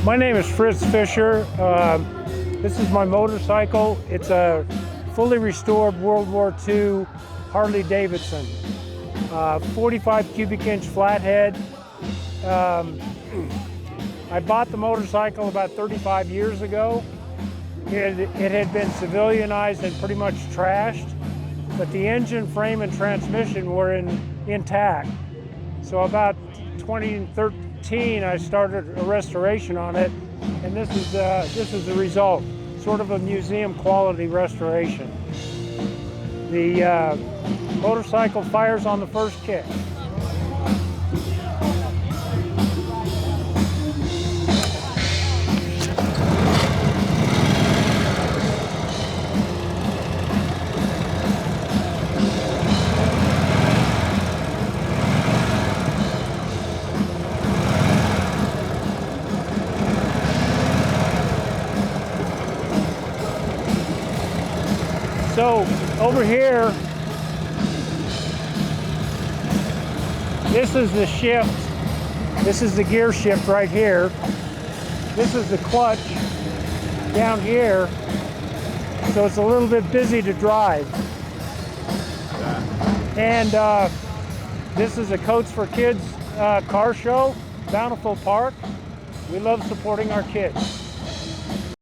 My name is Friz Fisher. This is my motorcycle. It's a fully restored World War II Harley Davidson. 45 cubic inch flathead. I bought the motorcycle about 35 years ago. It had been civilianized and pretty much trashed, but the engine, frame, and transmission were intact. So about 2013, I started a restoration on it, and this is the result, sort of a museum quality restoration. The motorcycle fires on the first kick. So over here, this is the shift. This is the gear shift right here. This is the clutch down here. So it's a little bit busy to drive. And this is a Coats for Kids car show, Bountiful Park. We love supporting our kids.